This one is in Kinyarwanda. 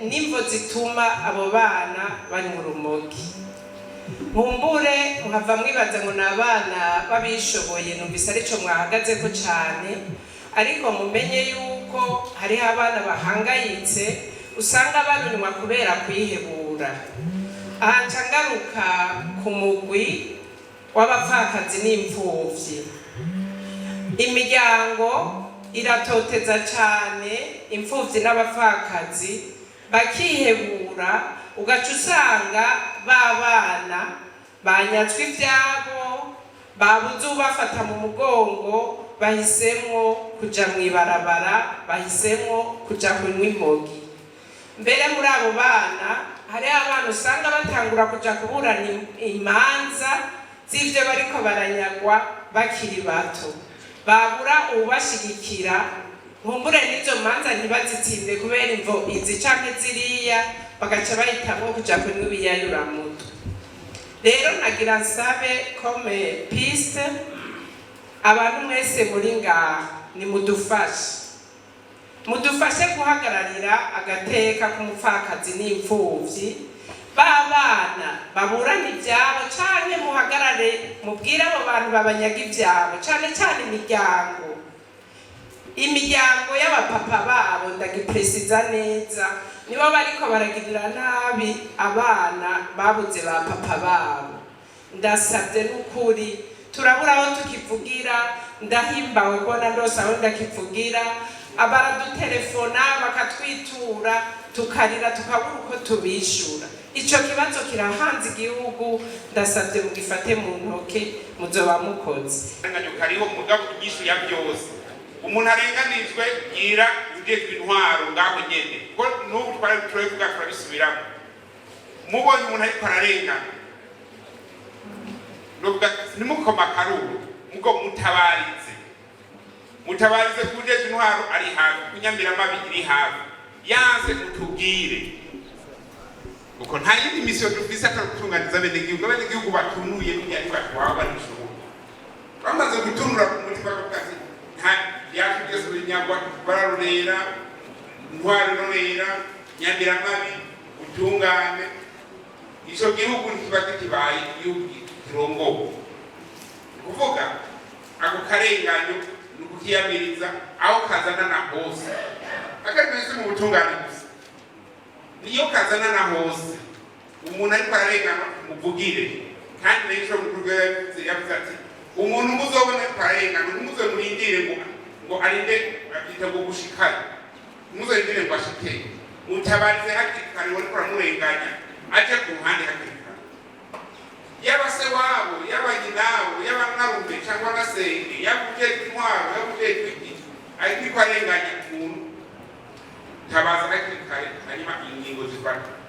n'imvo zituma abo bana bari mu rumogi. Nkumbure muhava mwibaza ngo n'abana babishoboye, numvise arico mwahagazeko cane, ariko mumenye yuko hariho abana bahangayitse usanga barunywa kubera kwihebura. Aha nca ngaruka ku mugwi w'abapfakazi n'imfuvyi. Imiryango iratoteza cane imfuvyi n'abapfakazi bakihebura, ugaca usanga babana banyatswe ivyabo, babuze ubafata mu mugongo, bahisemwo kuja mw'ibarabara, bahisemwo kuja kunywa imogi. Mbere muri abo bana hariho abana usanga batangura kuja kuburana imanza z'ivyo bariko baranyagwa bakiri bato, babura ubashigikira. Nkumbure n'izo manza ntibazitsinde kubera imvo izi canke ziriya, bagaca bahitamwo kuja kunywa ibiyayuramutwe. Rero nagira nsabe comme piste abantu mwese muri ngaha, mudufashe guhagararira agateka k'umupfakazi n'imfuvyi. Babana baburana ivyabo canke muhagarare mubwire abo bantu babanyaga ivyabo, cane cane imiryango y'abapapa babo, ndagipresiza neza, nibo bariko baragirira nabi abana babuze ba papa babo. Ndasavye n'ukuri, turabura aho tukivugira, ndahimbawe kubona ndose aho ndakivugira, abaradutelefona bakatwitura tukarira tukabura uko tubishura. Ico kibazo kirahanze igihugu, ndasavye mugifate mu ntoke, muzoba mukoze. Kariho mugabo inyishu ya byose. Umuntu arenganijwe yira ujejwe intwaro ngaho nyene, ko n'ubu turavuga turabisubiramo. Mubonye umuntu ariko ararengana, novuga nimukoma karuru, mugo mutabarize kujejwe intwaro ari hafi, kunyambira mabi iri hafi, yanze mutubwire. Uko nta yindi misiyo dufise atari gutunganiza abenegihugu batunuye n'imyaka batwawe banishoboye. Bamaze gutunura ku mutima w'akazi, yacu byose binyagwa, bararurera, intwari rurera, nyambiramabi, utungane. Ico gihugu ntikiba kibaye igihugu kirongowe. Kuvuga ako karenganyo ni ukukiyamiriza aho kazana na hose. Akari mwese mu butungane gusa, niyo kazana na hose. Umuntu ariko ararengana muvugire, kandi n'icyo mukuru yavuze ati umuntu muzobona ariko ararengana muzomurindire ngo arinde agitego gushikana, muzorindire ngo ashike, mutabarize hakiri kare wariko aramurenganya aje ku ruhande hakiri kare. Yaba se wabo, yaba nyinawo, yaba mwarume cyangwa nasenge, yaba ujejwe intwaro, yaba ujejwe iki, ariko arenganya umuntu, tabaza hakiri kare hanyuma ingingo zifata.